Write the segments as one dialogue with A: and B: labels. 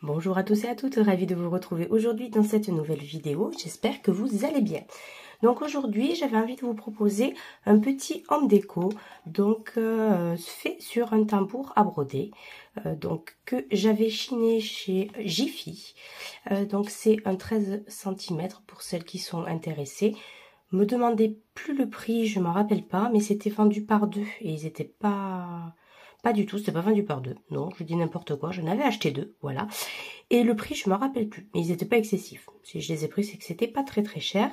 A: Bonjour à tous et à toutes, ravie de vous retrouver aujourd'hui dans cette nouvelle vidéo, j'espère que vous allez bien. Donc aujourd'hui j'avais envie de vous proposer un petit homme déco, donc fait sur un tambour à broder, que j'avais chiné chez Jiffy, donc c'est un 13 cm pour celles qui sont intéressées. Me demandez plus le prix, je m'en rappelle pas, mais c'était vendu par deux et ils étaient pas du tout, c'était pas vendu par deux. Non, je dis n'importe quoi, j'en avais acheté deux, voilà. Et le prix, je me rappelle plus, mais ils n'étaient pas excessifs. Si je les ai pris, c'est que c'était pas très cher.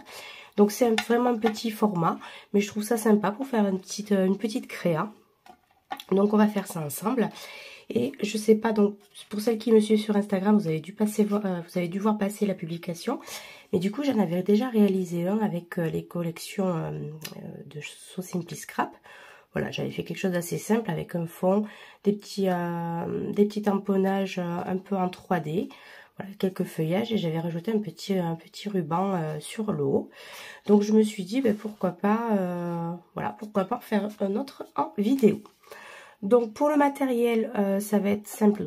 A: Donc c'est vraiment un petit format, mais je trouve ça sympa pour faire une petite créa. Donc on va faire ça ensemble. Et je sais pas, donc pour celles qui me suivent sur Instagram, vous avez dû voir passer la publication. Mais du coup, j'en avais déjà réalisé un avec les collections de So Simply Scrap. Voilà, j'avais fait quelque chose d'assez simple avec un fond, des petits tamponnages un peu en 3D, voilà, quelques feuillages et j'avais rajouté un petit ruban sur le haut. Donc je me suis dit, ben, pourquoi pas faire un autre en vidéo. Donc pour le matériel, ça va être simple,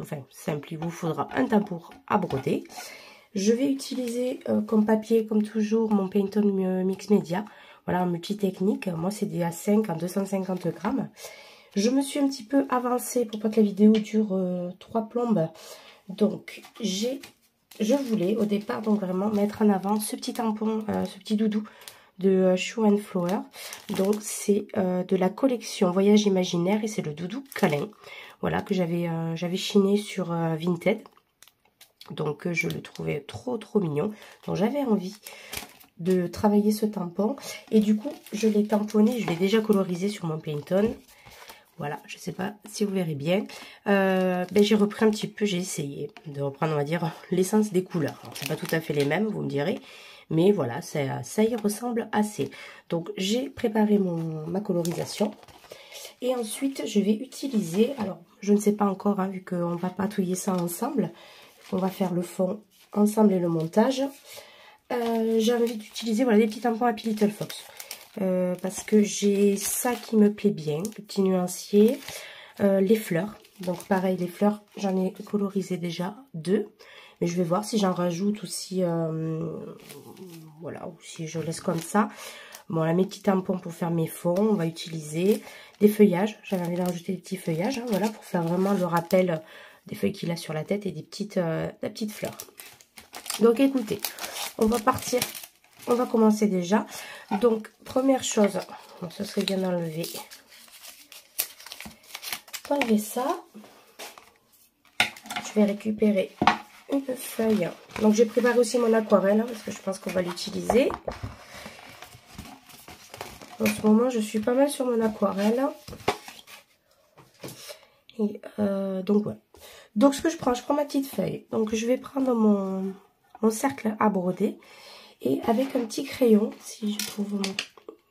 A: il vous faudra un tambour à broder. Je vais utiliser comme papier, comme toujours, mon Pantone Mix Media. Voilà, en multi-technique. Moi, c'est des A5 en 250 grammes. Je me suis un petit peu avancée pour pas que la vidéo dure 3 plombes. Donc, je voulais au départ donc vraiment mettre en avant ce petit tampon, ce petit doudou de Shoe and Flower. Donc, c'est de la collection Voyage Imaginaire et c'est le doudou câlin. Voilà, que j'avais chiné sur Vinted. Donc, je le trouvais trop mignon. Donc, j'avais envie de travailler ce tampon et du coup je l'ai tamponné, je l'ai déjà colorisé sur mon Pantone. Voilà, je sais pas si vous verrez bien. J'ai repris un petit peu, j'ai essayé de reprendre, on va dire, l'essence des couleurs. C'est pas tout à fait les mêmes, vous me direz, mais voilà, ça y ressemble assez. Donc j'ai préparé ma colorisation et ensuite je vais utiliser, alors je ne sais pas encore, hein, vu qu'on va patouiller ça ensemble, on va faire le fond ensemble et le montage. J'ai envie d'utiliser des petits tampons Happy Little Fox parce que j'ai ça qui me plaît bien, le petit nuancier, les fleurs. Donc pareil, les fleurs, j'en ai colorisé déjà 2, mais je vais voir si j'en rajoute ou si voilà, ou si je laisse comme ça. Bon, là mes petits tampons pour faire mes fonds, on va utiliser des feuillages. J'avais envie de rajouter des petits feuillages, hein, voilà, pour faire vraiment le rappel des feuilles qu'il a sur la tête et des petites fleurs. Donc écoutez, on va partir, on va commencer déjà. Donc première chose, bon, ce serait bien d'enlever ça. Je vais récupérer une feuille. Donc j'ai préparé aussi mon aquarelle, hein, parce que je pense qu'on va l'utiliser. En ce moment je suis pas mal sur mon aquarelle. Et donc voilà. Donc ce que je prends ma petite feuille. Donc je vais prendre mon cercle à broder. Et avec un petit crayon, si je trouve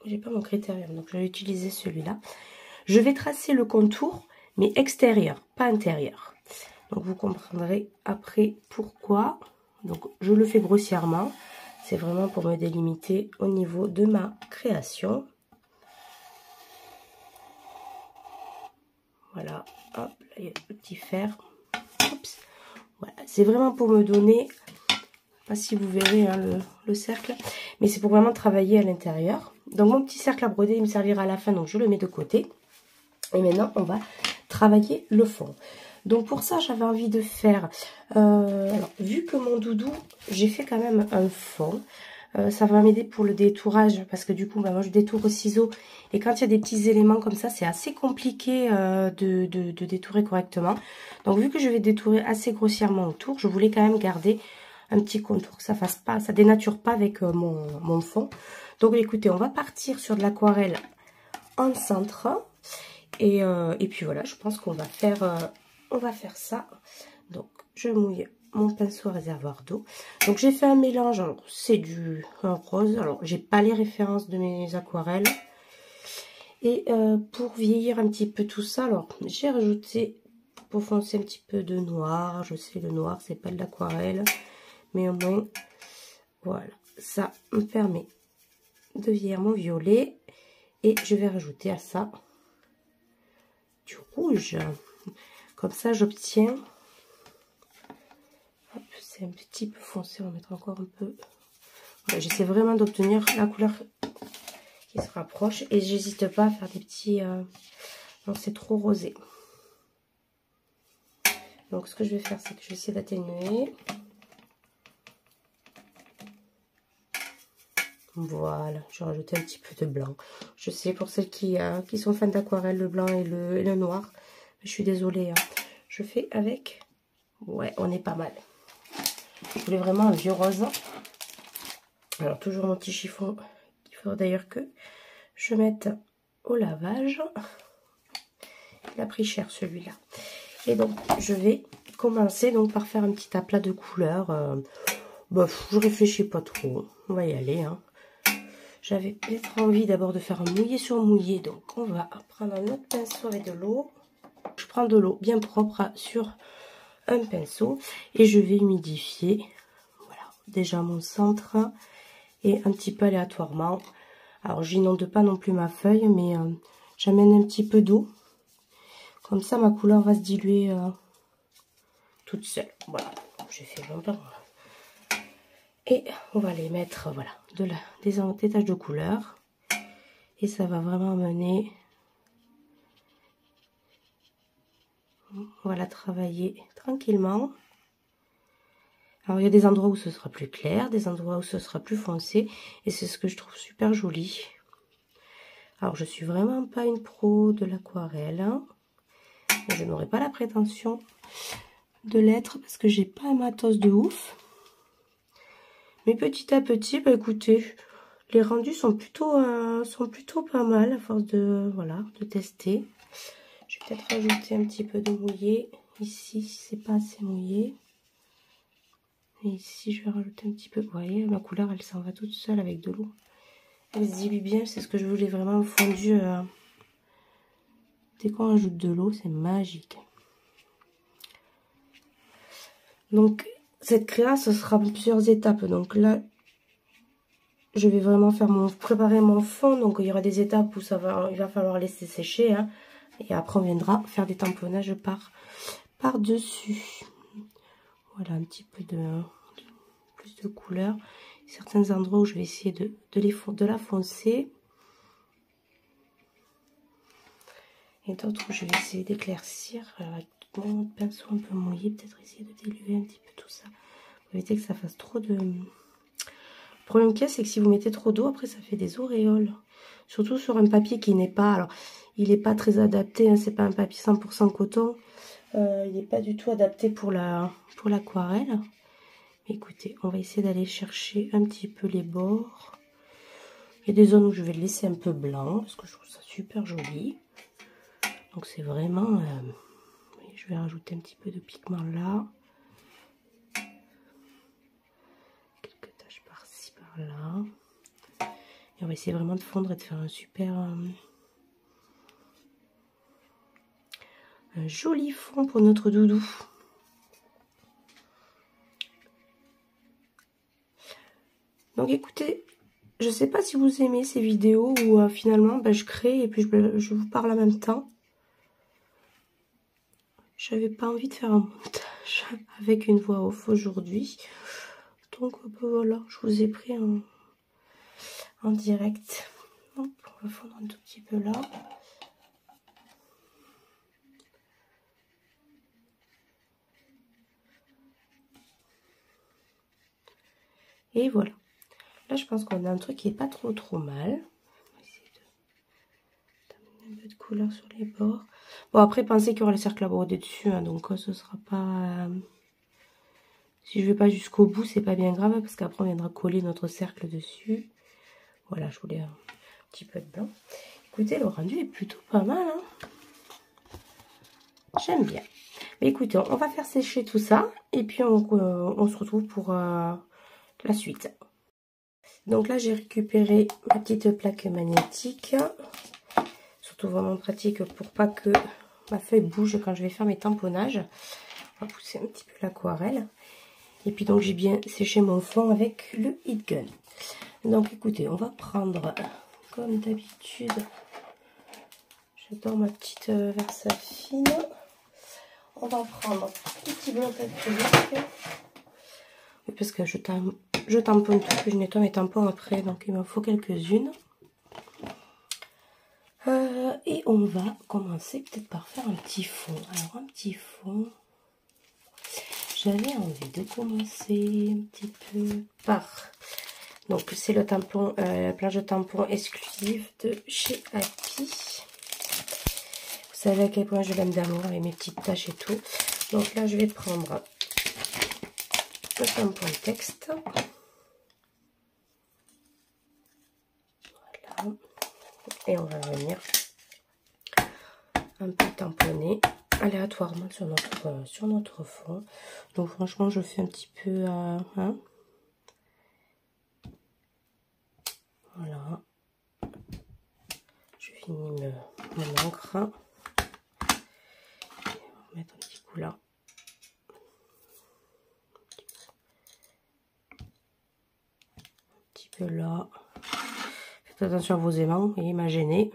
A: j'ai pas mon critérium, donc je vais utiliser celui-là. Je vais tracer le contour, mais extérieur, pas intérieur. Donc vous comprendrez après pourquoi. Donc je le fais grossièrement. C'est vraiment pour me délimiter au niveau de ma création. Voilà, hop, là il y a le petit fer. Oups. Voilà, c'est vraiment pour me donner, pas si vous verrez hein, le cercle, mais c'est pour vraiment travailler à l'intérieur. Donc mon petit cercle à broder, il me servira à la fin, donc je le mets de côté. Et maintenant, on va travailler le fond. Donc pour ça, j'avais envie de faire, alors vu que mon doudou, j'ai fait quand même un fond. Ça va m'aider pour le détourage parce que du coup moi je détourne au ciseau et quand il y a des petits éléments comme ça c'est assez compliqué de détourer correctement. Donc vu que je vais détourer assez grossièrement autour, je voulais quand même garder un petit contour, que ça fasse pas, ça dénature pas avec mon fond. Donc écoutez, on va partir sur de l'aquarelle en centre et puis voilà, je pense qu'on va faire ça. Donc je mouille mon pinceau à réservoir d'eau. Donc j'ai fait un mélange, c'est du rose, alors j'ai pas les références de mes aquarelles. Et pour vieillir un petit peu tout ça, alors j'ai rajouté pour foncer un petit peu de noir. Je sais, le noir c'est pas de l'aquarelle, mais au moins voilà, ça me permet de vieillir mon violet. Et je vais rajouter à ça du rouge, comme ça j'obtiens C'est un petit peu foncé, on va mettre encore un peu. Voilà, j'essaie vraiment d'obtenir la couleur qui se rapproche et j'hésite pas à faire des petits... Non, c'est trop rosé. Donc ce que je vais faire, c'est que je vais essayer d'atténuer. Voilà, je vais rajouter un petit peu de blanc. Je sais, pour celles qui sont fans d'aquarelle, le blanc et le noir, je suis désolée, hein. Je fais avec... Ouais, on est pas mal. Je voulais vraiment un vieux rose. Alors, toujours mon petit chiffon, qu'il faudra d'ailleurs que je mette au lavage. Il a pris cher, celui-là. Et donc, je vais commencer donc par faire un petit aplat de couleurs. Bof, je réfléchis pas trop. On va y aller, hein. J'avais peut-être envie d'abord de faire un mouillé sur mouillé. Donc, on va prendre un autre pinceau avec de l'eau. Je prends de l'eau bien propre sur un pinceau. Et je vais humidifier. Voilà, déjà mon centre. Et un petit peu aléatoirement. Alors, j'inonde pas non plus ma feuille. Mais j'amène un petit peu d'eau. Comme ça, ma couleur va se diluer toute seule. Voilà, j'ai fait longtemps. Et on va les mettre, voilà, des taches de couleur. Et ça va vraiment mener. On va la travailler tranquillement. Alors, il y a des endroits où ce sera plus clair, des endroits où ce sera plus foncé. Et c'est ce que je trouve super joli. Alors, je suis vraiment pas une pro de l'aquarelle. Hein. Je n'aurai pas la prétention de l'être parce que j'ai pas un matos de ouf. Mais petit à petit, bah écoutez, les rendus sont plutôt pas mal à force de, voilà, de tester. Je vais peut-être rajouter un petit peu de mouillé ici si c'est pas assez mouillé. Et ici, je vais rajouter un petit peu. Vous voyez, ma couleur, elle s'en va toute seule avec de l'eau. Elle se dilue bien, c'est ce que je voulais vraiment fondu. Dès qu'on rajoute de l'eau, c'est magique. Donc, cette créa, ce sera plusieurs étapes. Donc là, je vais vraiment préparer mon fond. Donc, il y aura des étapes où il va falloir laisser sécher. Hein, et après, on viendra faire des tamponnages par-dessus. Voilà, un petit peu plus de couleur. Certains endroits où je vais essayer de la foncer. Et d'autres où je vais essayer d'éclaircir. Avec mon pinceau un peu mouillé, peut-être essayer de diluer un petit peu tout ça. Pour éviter que ça fasse trop de... Le problème qu'il y a, c'est que si vous mettez trop d'eau, après ça fait des auréoles. Surtout sur un papier qui n'est pas... Alors, il n'est pas très adapté, hein, c'est pas un papier 100% coton. Il n'est pas du tout adapté pour l'aquarelle. Écoutez, on va essayer d'aller chercher un petit peu les bords. Il y a des zones où je vais le laisser un peu blanc, parce que je trouve ça super joli. Donc c'est vraiment... je vais rajouter un petit peu de pigment là. Quelques taches par-ci, par-là. Et on va essayer vraiment de fondre et de faire un super... un joli fond pour notre doudou. Donc écoutez, je sais pas si vous aimez ces vidéos où finalement ben, je crée et puis je vous parle en même temps. J'avais pas envie de faire un montage avec une voix off aujourd'hui. Donc ben, voilà, je vous ai pris en direct. Hop, on va fondre un tout petit peu là. Et voilà. Là, je pense qu'on a un truc qui est pas trop mal. On va essayer d'amener un peu de couleur sur les bords. Bon, après, pensez qu'il y aura le cercle à broder dessus. Hein, donc, ce sera pas... Si je vais pas jusqu'au bout, c'est pas bien grave. Parce qu'après, on viendra coller notre cercle dessus. Voilà, je voulais un petit peu de blanc. Écoutez, le rendu est plutôt pas mal. Hein. J'aime bien. Mais écoutez, on va faire sécher tout ça. Et puis, on se retrouve pour la suite. Donc là, j'ai récupéré ma petite plaque magnétique. Surtout vraiment pratique pour pas que ma feuille bouge quand je vais faire mes tamponnages. On va pousser un petit peu l'aquarelle. Et puis donc, j'ai bien séché mon fond avec le heat gun. Donc écoutez, on va prendre, comme d'habitude, j'adore ma petite Versafine. On va prendre un petit blanc acrylique. parce que je tamponne tout, puis je nettoie mes tampons après, donc il m'en faut quelques-unes. Et on va commencer peut-être par faire un petit fond. Alors un petit fond, j'avais envie de commencer un petit peu par... Donc c'est le tampon, la planche de tampon exclusive de chez Happy. Vous savez à quel point je l'aime d'amour avec mes petites taches et tout. Donc là je vais prendre le tampon texte. Voilà. Et on va venir un peu tamponner aléatoirement sur notre fond. Donc franchement je fais un petit peu hein. Voilà, je finis mon encre. On va mettre un petit coup là, un petit peu là. Faites attention à vos aimants et imaginez.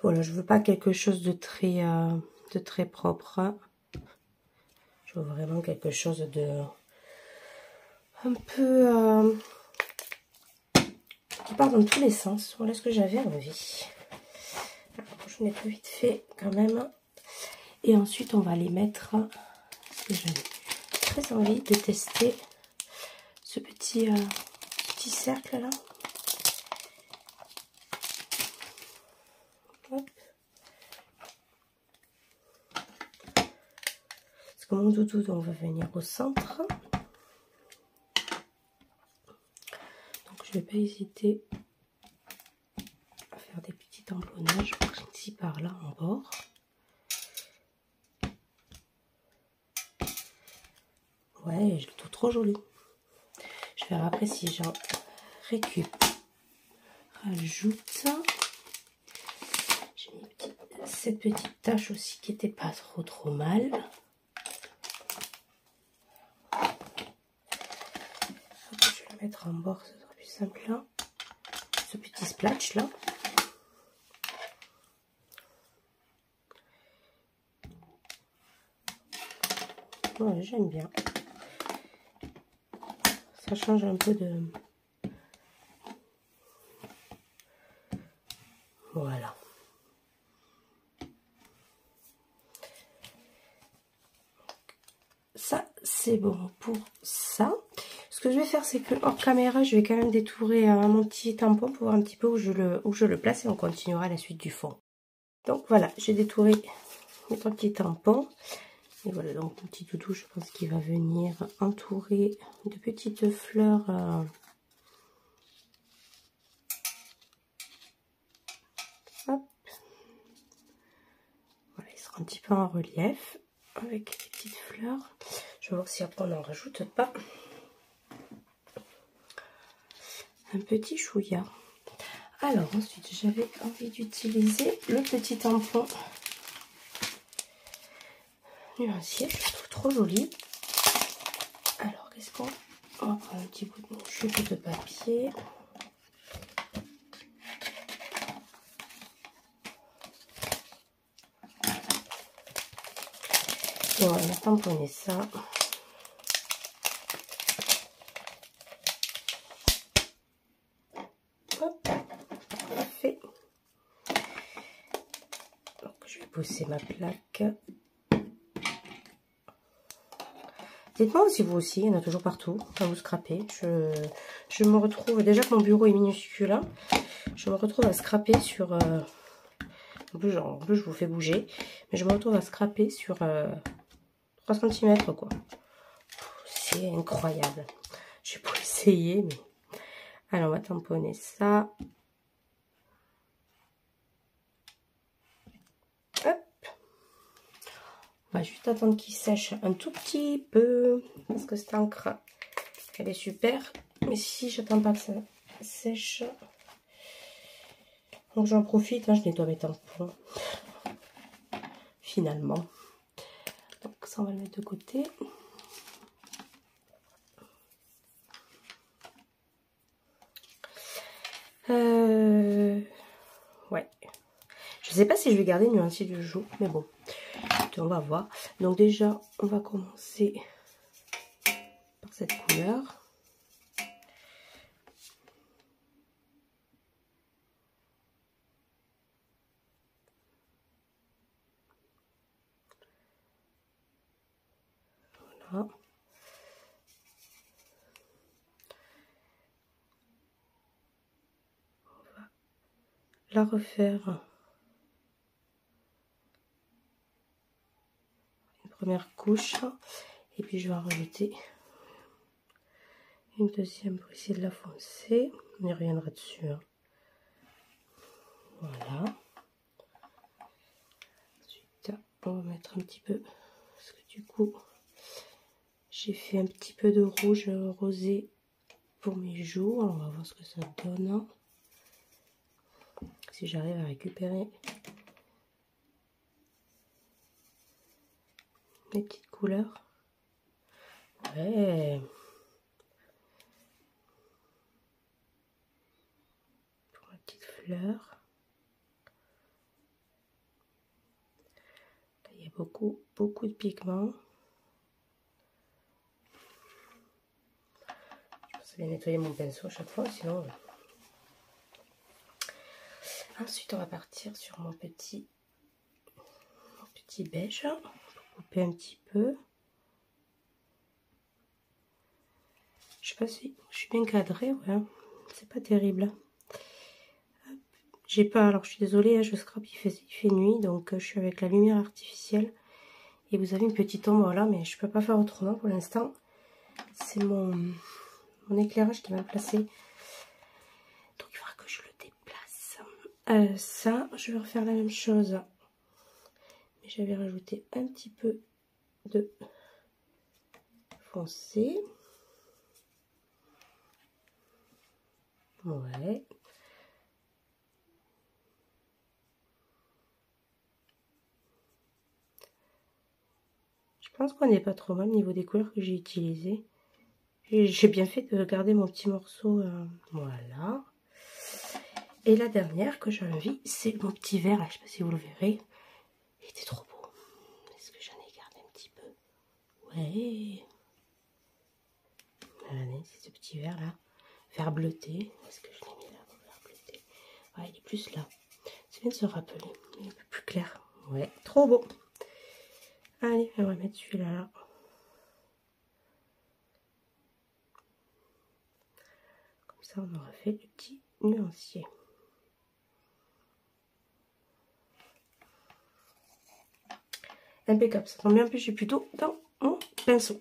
A: Voilà, je veux pas quelque chose de très propre. Je veux vraiment quelque chose de un peu qui part dans tous les sens. Voilà ce que j'avais envie. Alors, je nettoie vite fait quand même. Et ensuite, on va les mettre. Parce que j'avais très envie de tester ce petit cercle là. Hop. Parce que mon doudou, on va venir au centre. Donc je vais pas hésiter à faire des petits tamponnages ici par là en bord. Ouais, je le trouve trop joli. Je vais voir après si j'en rajoute. J'ai mis cette petite tache aussi qui était pas trop mal. Je vais la mettre en bord, ce sera plus simple là. Ce petit splash là. Ouais, j'aime bien. Ça change un peu de... Voilà. Ça, c'est bon pour ça. Ce que je vais faire, c'est que hors caméra, je vais quand même détourer mon petit tampon pour voir un petit peu où je le place et on continuera la suite du fond. Donc voilà, j'ai détouré mes 3 petits tampons. Et voilà, donc mon petit doudou, je pense qu'il va venir entourer de petites fleurs. Hop. Voilà, il sera un petit peu en relief avec des petites fleurs. Je vais voir si après on n'en rajoute pas. Un petit chouïa. Alors ensuite, j'avais envie d'utiliser le petit tampon nuancier. Je le trouve trop joli. Alors, qu'est-ce qu'on... On va prendre un petit bout de chute de papier. Et on va tamponner ça. Hop, parfait. Donc, je vais poser ma plaque. Dites-moi si vous aussi, il y en a toujours partout, quand vous scrapez. Je me retrouve, déjà que mon bureau est minuscule, hein, je me retrouve à scraper sur... en plus, je vous fais bouger, mais je me retrouve à scraper sur 3 cm, quoi. C'est incroyable. Je vais pas essayer, mais... Alors, on va tamponner ça. Hop. On va juste attendre qu'il sèche un tout petit peu, parce que cette encre, elle est super. Mais si j'attends pas que ça sèche, donc j'en profite, hein, je nettoie mes tampons, finalement. Donc ça, on va le mettre de côté. Ouais. Je sais pas si je vais garder nuancier du jour, mais bon. on va voir. Donc déjà, on va commencer par cette couleur. Voilà. On va la refaire. Une première couche. Et puis je vais en rajouter une deuxième pour essayer de la foncer. On y reviendra dessus. Hein. Voilà. Ensuite, on va mettre un petit peu, parce que du coup, j'ai fait un petit peu de rouge rosé pour mes joues. On va voir ce que ça donne. Si j'arrive à récupérer mes petites couleurs. Ouais. Pour ma petite fleur. Là, il y a beaucoup de pigments. Je pense bien nettoyer mon pinceau à chaque fois, sinon... Ensuite, on va partir sur mon petit beige. Pour couper un petit peu. Je sais pas si je suis bien cadrée, ouais. C'est pas terrible. J'ai pas, alors je suis désolée, hein, je scrape, il fait nuit, donc je suis avec la lumière artificielle. Et vous avez une petite ombre là, mais je peux pas faire autrement pour l'instant. C'est mon éclairage qui m'a placé. Donc il faudra que je le déplace. Ça, je vais refaire la même chose. Mais j'avais rajouté un petit peu de foncé. Ouais. Je pense qu'on n'est pas trop mal au niveau des couleurs que j'ai utilisées. J'ai bien fait de garder mon petit morceau. Voilà. Et la dernière que j'ai envie, c'est mon petit vert. Là, je ne sais pas si vous le verrez. Il était trop beau. Est-ce que j'en ai gardé un petit peu? Ouais. Regardez, c'est ce petit vert là. Vert bleuté. Est-ce que je l'ai mis là? Vert bleuté. Ouais, il est plus là. C'est bien de se rappeler. Il est un peu plus clair. Ouais, trop beau. Allez, on va mettre celui-là là. Comme ça, on aura fait le petit nuancier. Impeccable, ça tombe bien, en plus j'ai plutôt dans mon pinceau.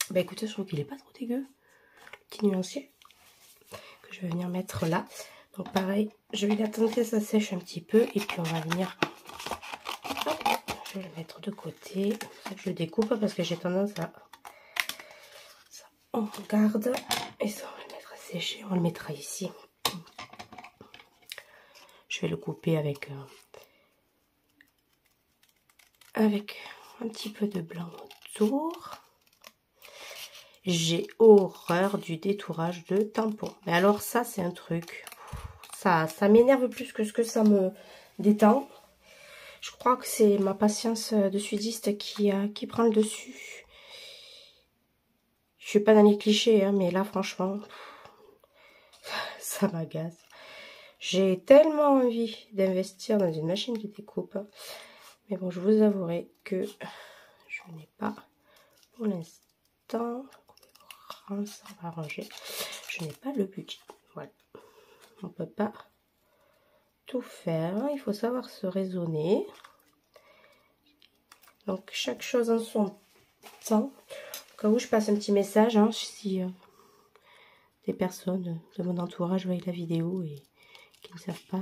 A: Bah écoutez, je trouve qu'il est pas trop dégueu, le petit nuancier que je vais venir mettre là. Donc pareil, je vais l'attendre que ça sèche un petit peu et puis on va venir, hop, je vais le mettre de côté. Je le découpe parce que j'ai tendance à ça, on garde et ça on va le mettre à sécher, on le mettra ici. Je vais le couper avec un petit peu de blanc autour. J'ai horreur du détourage de tampons. Mais alors ça, c'est un truc. Ça m'énerve plus que ce que ça me détend. Je crois que c'est ma patience de sudiste qui prend le dessus. Je suis pas dans les clichés, hein, mais là, franchement, ça m'agace. J'ai tellement envie d'investir dans une machine de découpe. Mais bon, je vous avouerai que je n'ai pas pour l'instant. Ça va arranger. Je n'ai pas le budget. Voilà. On peut pas tout faire. Il faut savoir se raisonner. Donc, chaque chose en son temps. Au cas où je passe un petit message, hein, si des personnes de mon entourage voient la vidéo et qui ne savent pas.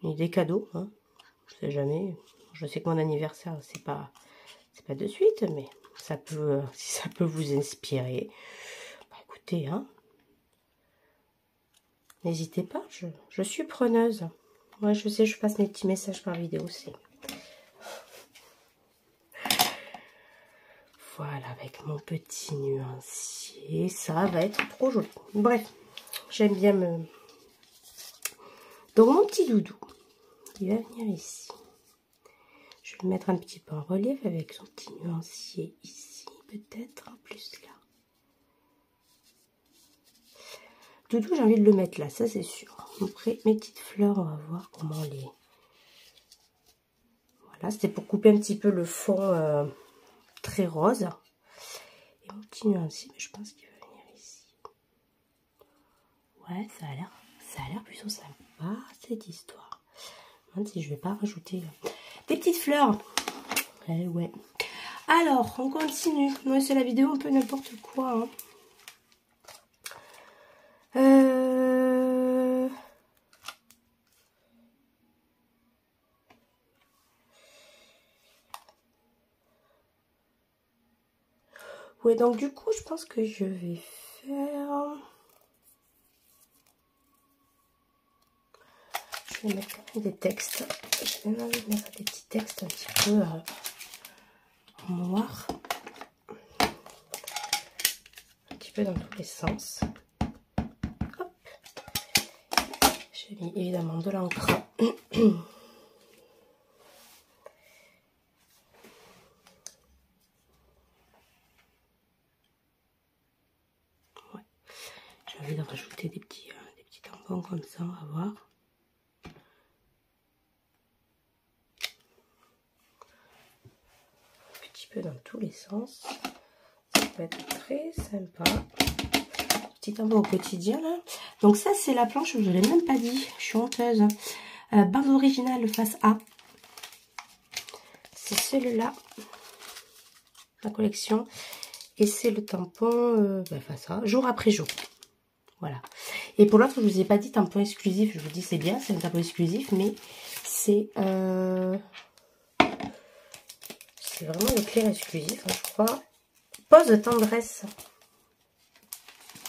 A: Des cadeaux, hein. Je sais jamais. Je sais que mon anniversaire, c'est pas de suite, mais ça peut, si ça peut vous inspirer, bah écoutez, hein, n'hésitez pas, je suis preneuse. Moi, je sais, je passe mes petits messages par vidéo, c'est... Voilà, avec mon petit nuancier, ça va être trop joli. Bref, j'aime bien me... Donc, mon petit doudou, il va venir ici. Je vais le mettre un petit peu en relief avec son petit nuancier ici, peut-être en plus là. Doudou, j'ai envie de le mettre là, ça c'est sûr. Après, mes petites fleurs, on va voir comment les... Voilà, c'était pour couper un petit peu le fond très rose. Et mon petit nuancier, mais je pense qu'il va venir ici. Ouais, ça a l'air plutôt sympa, cette histoire. Même si je vais pas rajouter des petites fleurs. Ouais. Alors, on continue. Ouais, c'est la vidéo un peu n'importe quoi. Hein. Ouais, donc du coup, je pense que je vais faire... Je vais mettre quand même des textes. J'ai même envie de mettre des petits textes un petit peu en noir. Un petit peu dans tous les sens. Hop. J'ai mis évidemment de l'encre. Ouais. J'ai envie de rajouter des petits tampons comme ça, on va voir. Un petit peu dans tous les sens. Ça peut être très sympa. Petit tampon au quotidien là. Donc ça c'est la planche, je ne l'ai même pas dit. Je suis honteuse. Bande originale face A. C'est celui-là. La collection. Et c'est le tampon face A. Jour après jour. Voilà. Et pour l'autre, je ne vous ai pas dit tampon exclusif. Je vous dis c'est bien, c'est un tampon exclusif, mais c'est vraiment le clair exclusif, hein, je crois. Pose tendresse.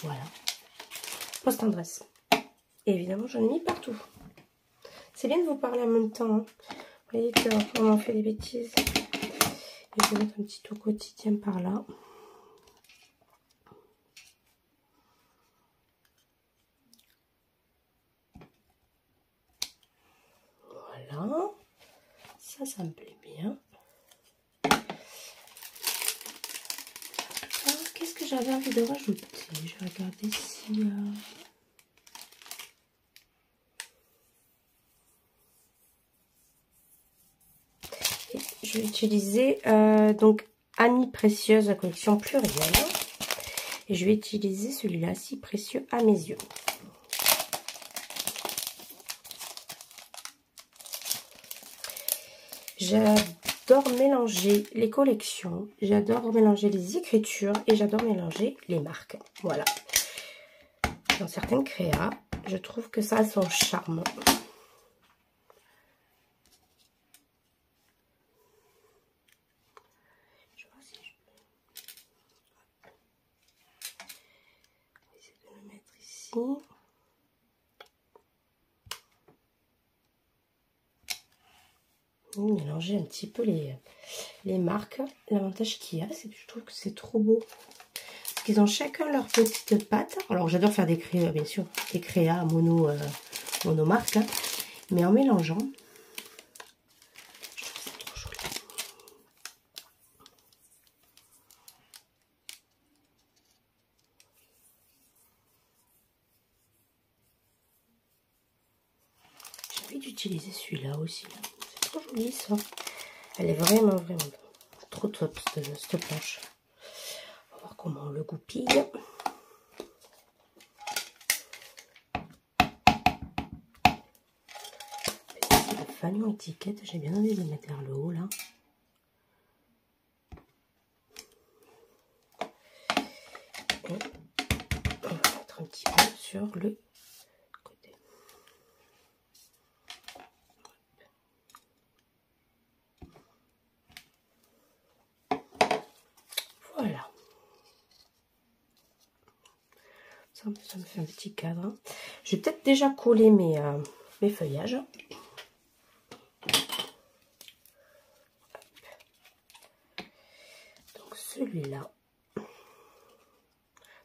A: Voilà. Pose tendresse. Et évidemment, j'en ai mis partout. C'est bien de vous parler en même temps. Hein. Vous voyez qu'on en fait des bêtises. Et je vais mettre un petit au quotidien par là. Voilà. Ça me plaît bien. Qu'est-ce que j'avais envie de rajouter? Je vais regarder si... Je vais utiliser donc Annie Précieuse, la collection plurielle. Et je vais utiliser celui-là, si précieux à mes yeux. J'adore mélanger les collections, j'adore mélanger les écritures et j'adore mélanger les marques. Voilà. Dans certaines créas, je trouve que ça a son charme. Je vais voir si je peux... On va essayer de le mettre ici. Mélanger un petit peu les marques. L'avantage qu'il y a, c'est que je trouve que c'est trop beau. Parce qu'ils ont chacun leur petite patte. Alors j'adore faire des créas, bien sûr, des créas monomarques. Hein. Mais en mélangeant, je trouve ça trop joli. J'ai envie d'utiliser celui-là aussi. C'est trop joli ça. Elle est vraiment trop top cette planche. On va voir comment on le goupille. Ici le fanion étiquette, j'ai bien envie de le mettre vers le haut là. Et on va mettre un petit peu sur le côté. Voilà. Ça me fait un petit cadre. Je vais peut-être déjà coller mes feuillages. Donc celui-là.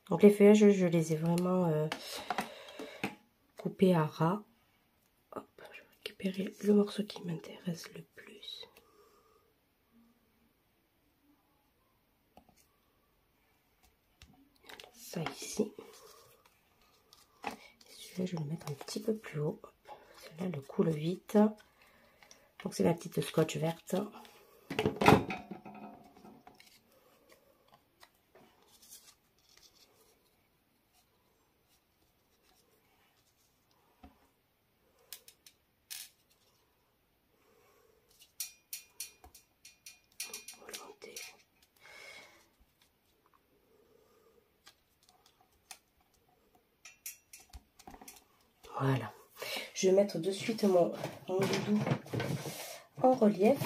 A: Donc les feuillages, je les ai vraiment coupés à ras. Hop, je vais récupérer le morceau qui m'intéresse le plus. ça ici. Celui-là, je vais le mettre un petit peu plus haut. Celui-là, le coule vite. Donc, c'est ma petite scotch verte. Voilà. Je vais mettre de suite mon doudou en relief.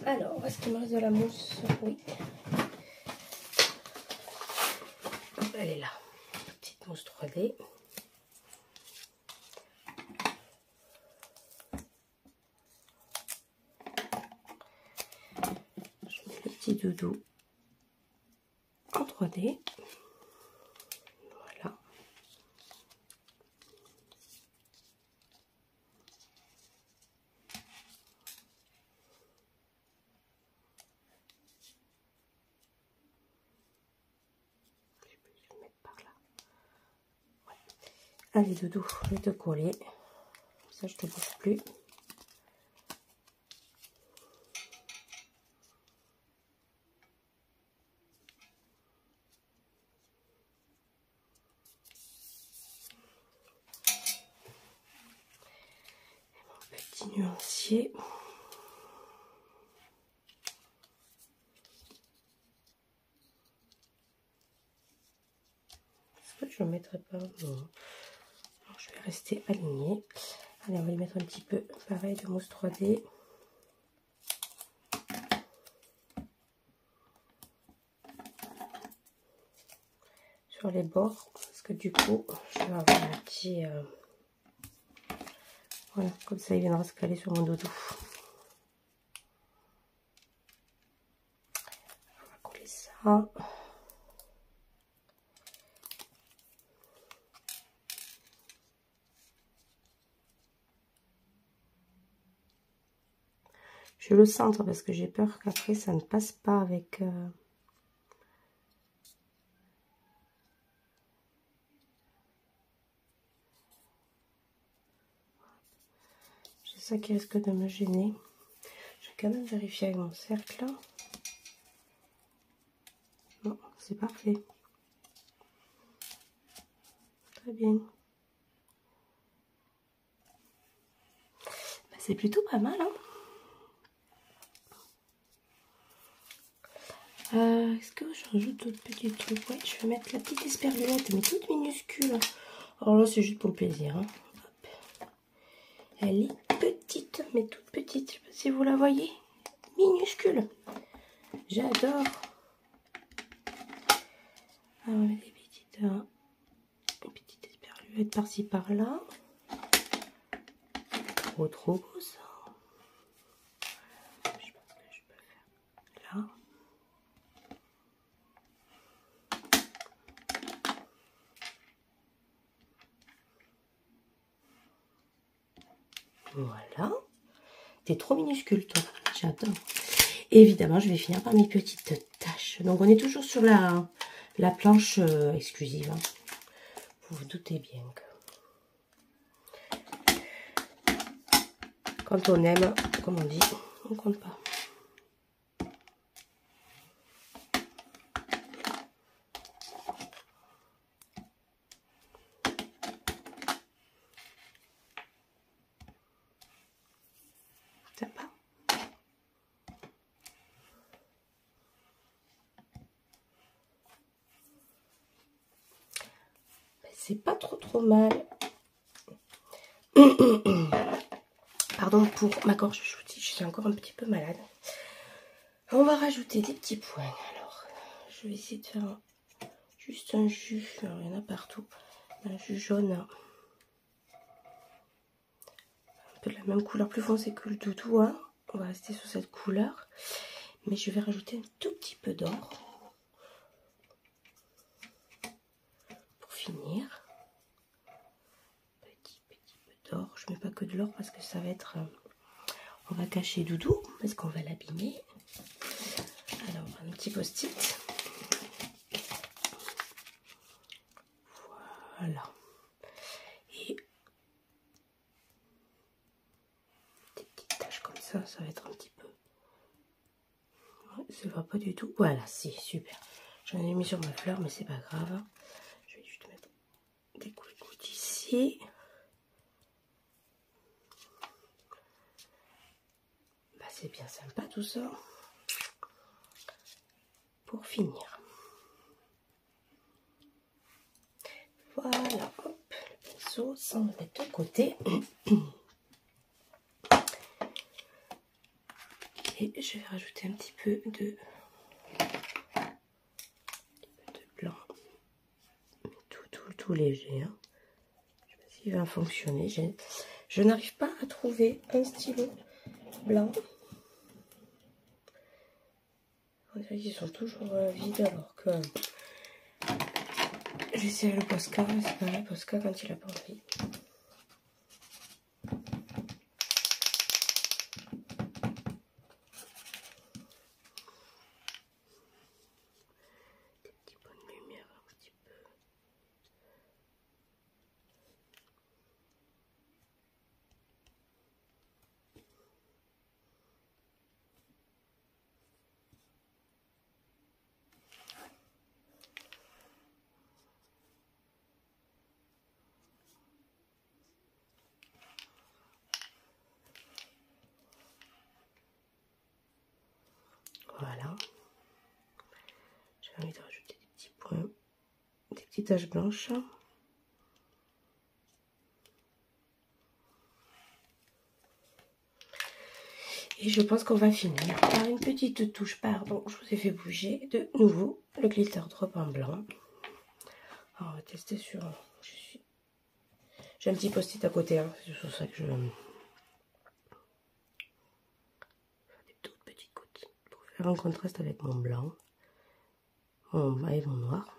A: Alors, est-ce qu'il me reste de la mousse? Oui. Elle est là. Petite mousse 3D. Je mets le petit doudou en 3D. Voilà. Je vais le mettre par là. Ouais. Allez doudou, je vais te coller. Ça, je te bouge plus. Petit nuancier. Est-ce que je ne mettrai pas? Non. Alors, je vais rester alignée. Allez, on va lui mettre un petit peu pareil de mousse 3D. Sur les bords, parce que du coup, je vais avoir un petit... voilà, comme ça, il viendra se caler sur mon doudou. On va coller ça. Je le centre parce que j'ai peur qu'après, ça ne passe pas avec... C'est ça qui risque de me gêner. Je vais quand même vérifier avec mon cercle. Non, c'est parfait. Très bien. Bah, c'est plutôt pas mal, hein. Est-ce que je rajoute d'autres petits trucs? Ouais, je vais mettre la petite esperluette, mais toute minuscule. Alors là, c'est juste pour le plaisir, hein. Elle est petite, mais toute petite. Je sais pas si vous la voyez. Minuscule. J'adore. Alors, des petites esperluettes par-ci par-là. Trop beau ça. Je pense que je peux faire là. Voilà. T'es trop minuscule, toi. J'adore. Évidemment, je vais finir par mes petites taches. Donc, on est toujours sur la planche exclusive. Hein. Vous vous doutez bien que... Quand on aime, comme on dit, on compte pas. Sympa. C'est pas trop mal. Pardon pour ma gorge, je suis encore un petit peu malade. On va rajouter des petits points. Alors, je vais essayer de faire juste un jus. Alors, il y en a partout. Un jus jaune. Un peu de la même couleur, plus foncé que le doudou. Hein. On va rester sur cette couleur. Mais je vais rajouter un tout petit peu d'or. Pour finir. Petit peu d'or. Je mets pas que de l'or parce que ça va être... On va cacher Doudou parce qu'on va l'abîmer. Alors, un petit post-it. Voilà. Et des petites taches comme ça, ça va être un petit peu... Ouais, ça va pas du tout. Voilà, si, super. J'en ai mis sur ma fleur, mais c'est pas grave. Je vais juste mettre des gouttes ici. Bah, c'est bien sympa tout ça. Pour finir. Voilà, hop, le pinceau, ça on va mettre de côté. Et je vais rajouter un petit peu de blanc. Tout léger. Hein. Je sais pas s'il va fonctionner. Je n'arrive pas à trouver un stylo blanc. On dirait qu'ils sont toujours vides alors que j'essaie le Posca, c'est pas le Posca quand il a pas envie. Des petits points de lumière un petit peu. Voilà. J'ai envie de rajouter des petits points, des petites taches blanches. Et je pense qu'on va finir par une petite touche. Pardon, je vous ai fait bouger de nouveau le glitter drop en blanc. Alors, on va tester sur... J'ai un petit post-it à côté, hein. C'est sur ça que je... Des toutes petites gouttes pour faire un contraste avec mon blanc. Avec mon noir.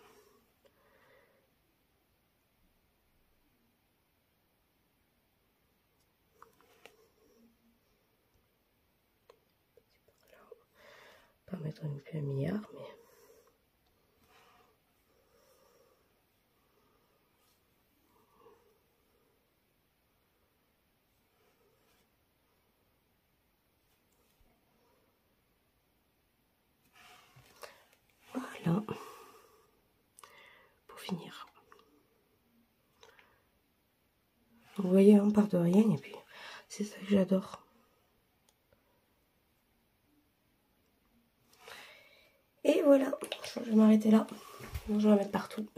A: Pas mettre non plus un milliard, mais... Voilà. Pour finir. Vous voyez, on part de rien et puis c'est ça que j'adore. Et voilà, je vais m'arrêter là. Je vais la mettre partout.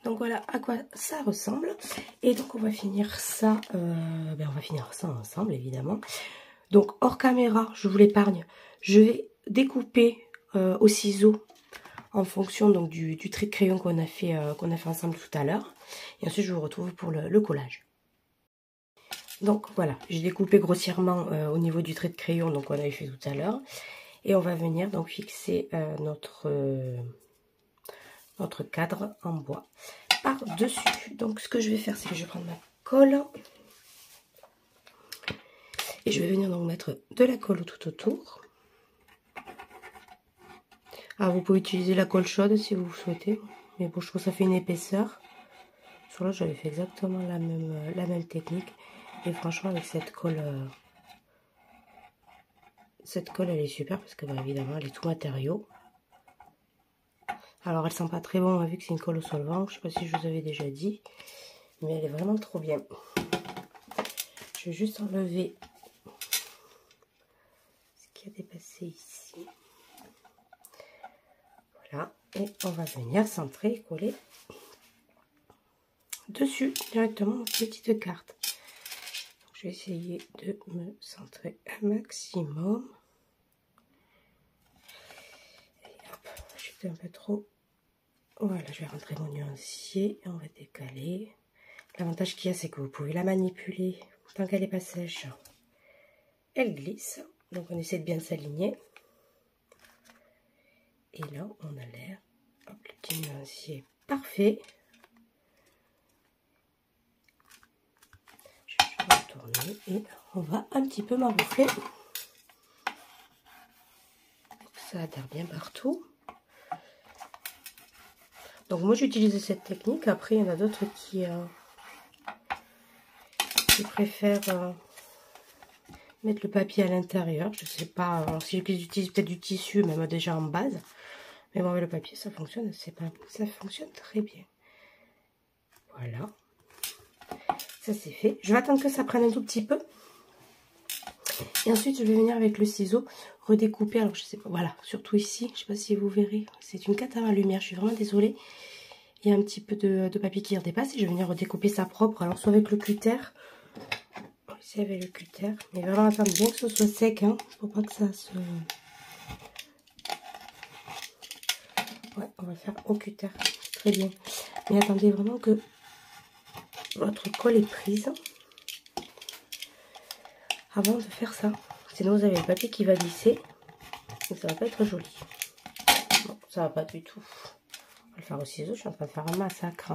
A: Donc voilà à quoi ça ressemble. Et donc on va finir ça, on va finir ça ensemble évidemment. Donc hors caméra, je vous l'épargne. Je vais découper au ciseau en fonction donc du trait de crayon qu'on a fait ensemble tout à l'heure. Et ensuite je vous retrouve pour le collage. Donc voilà, j'ai découpé grossièrement au niveau du trait de crayon donc on avait fait tout à l'heure. Et on va venir donc fixer notre cadre en bois par-dessus. Donc ce que je vais faire, c'est que je vais prendre ma colle. Et je vais venir donc mettre de la colle tout autour. Alors vous pouvez utiliser la colle chaude si vous souhaitez. Mais bon, je trouve que ça fait une épaisseur. Sur là, j'avais fait exactement la même technique. Et franchement, avec cette colle, elle est super parce que bah, évidemment, elle est tout matériau. Alors, elle sent pas très bon vu que c'est une colle au solvant. Je sais pas si je vous avais déjà dit. Mais elle est vraiment trop bien. Je vais juste enlever ce qui a dépassé ici. Voilà. Et on va venir centrer et coller dessus directement une petite carte. Donc, je vais essayer de me centrer un maximum. Et hop, j'étais un peu trop. Voilà, je vais rentrer mon nuancier et on va décaler. L'avantage qu'il y a, c'est que vous pouvez la manipuler tant qu'elle n'est pas sèche. Elle glisse, donc on essaie de bien s'aligner. Et là, on a l'air, hop, le petit nuancier parfait. tourner et on va un petit peu maroufler pour que ça adhère bien partout. Donc moi j'utilise cette technique. Après il y en a d'autres qui préfèrent mettre le papier à l'intérieur. Je sais pas, alors si j'utilise peut-être du tissu même déjà en base. Mais bon, avec le papier ça fonctionne, ça fonctionne très bien. Voilà. Ça c'est fait. Je vais attendre que ça prenne un tout petit peu. Et ensuite je vais venir avec le ciseau redécouper. Alors je sais pas, voilà, surtout ici, je sais pas si vous verrez. C'est une cata à la lumière, je suis vraiment désolée. Il y a un petit peu de papier qui redépasse et je vais venir redécouper ça propre. Alors soit avec le cutter, ici avec le cutter, mais vraiment attendre bien que ce soit sec, hein, pour pas que ça se... Ouais, on va faire au cutter, très bien. Mais attendez vraiment que votre colle est prise avant de faire ça. Sinon vous avez le papier qui va glisser et ça va pas être joli. Bon, ça va pas du tout. On va le faire au ciseau, je suis en train de faire un massacre.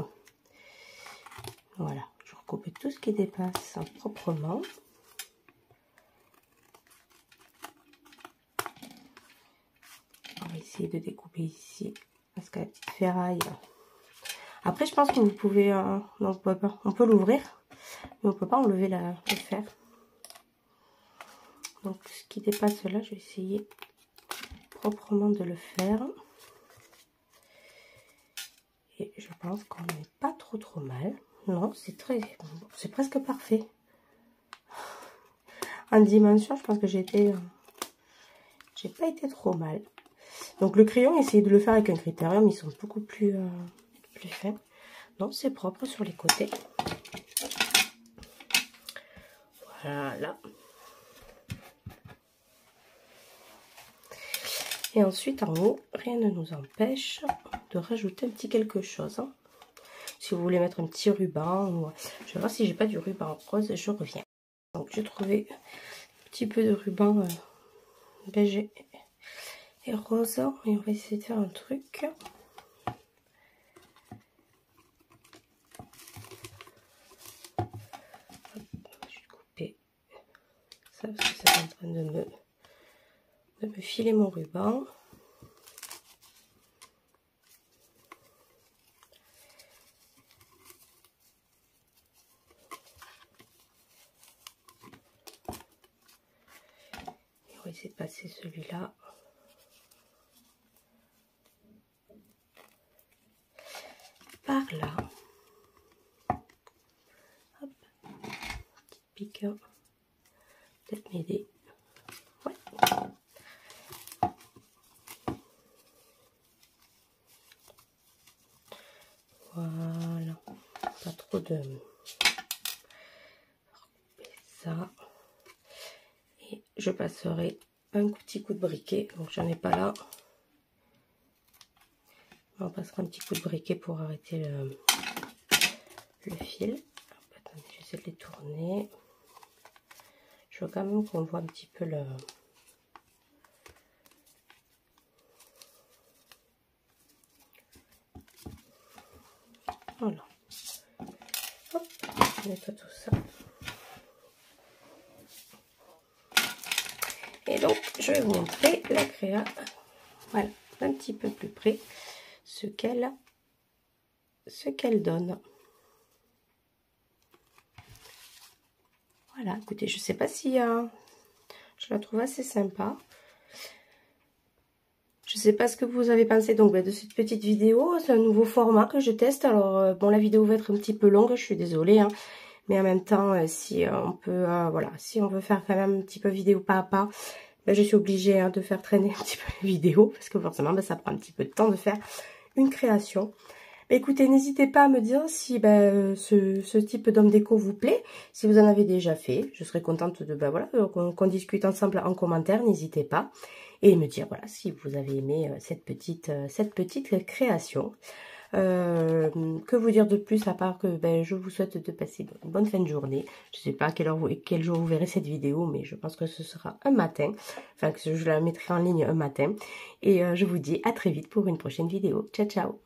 A: Voilà, je recoupe tout ce qui dépasse proprement. On va essayer de découper ici parce que la petite ferraille. Après, je pense que vous pouvez, non, on peut l'ouvrir, mais on peut pas enlever le fer. Donc, ce qui dépasse là, je vais essayer proprement de le faire. Et je pense qu'on n'est pas trop mal. Non, c'est presque parfait. En dimension, je pense que j'ai pas été trop mal. Donc le crayon, essayez de le faire avec un critérium, ils sont beaucoup plus fins. Non, c'est propre sur les côtés. Voilà. Et ensuite, en haut, rien ne nous empêche de rajouter un petit quelque chose. Hein. Si vous voulez mettre un petit ruban, ou... je vais voir si j'ai pas du ruban rose et je reviens. Donc j'ai trouvé un petit peu de ruban beige et rose. Et on va essayer de faire un truc. Je vais couper ça parce que c'est en train de me filer mon ruban. Et on va essayer de passer celui-là. Par là. Hop. Petite pique. Peut-être m'aider. Ouais. Voilà. Pas trop de... ça. Et je passerai un petit coup de briquet. Donc j'en ai pas là. On passera un petit coup de briquet pour arrêter le fil. Hop, attendez, j'essaie de les tourner. Je veux quand même qu'on voit un petit peu le... Voilà. Hop, je nettoie tout ça. Et donc, je vais vous montrer la créa. Voilà, un petit peu plus près, ce qu'elle donne. Voilà, écoutez, je sais pas si je la trouve assez sympa. Je sais pas ce que vous avez pensé donc de cette petite vidéo. C'est un nouveau format que je teste. Alors bon, la vidéo va être un petit peu longue, je suis désolée, hein. Mais en même temps, si on peut, voilà, si on veut faire quand même un petit peu vidéo pas à pas, ben, je suis obligée de faire traîner un petit peu les vidéos parce que forcément, ben, ça prend un petit peu de temps de faire une création. Ben, écoutez, n'hésitez pas à me dire si ce type d'homme déco vous plaît, si vous en avez déjà fait. Je serais contente de voilà, qu'on discute ensemble en commentaire, n'hésitez pas. Et me dire voilà si vous avez aimé cette petite création. Que vous dire de plus à part que je vous souhaite de passer une bonne fin de journée. Je ne sais pas à quel jour vous verrez cette vidéo, mais je pense que ce sera un matin. Enfin, que je la mettrai en ligne un matin. Et je vous dis à très vite pour une prochaine vidéo. Ciao, ciao!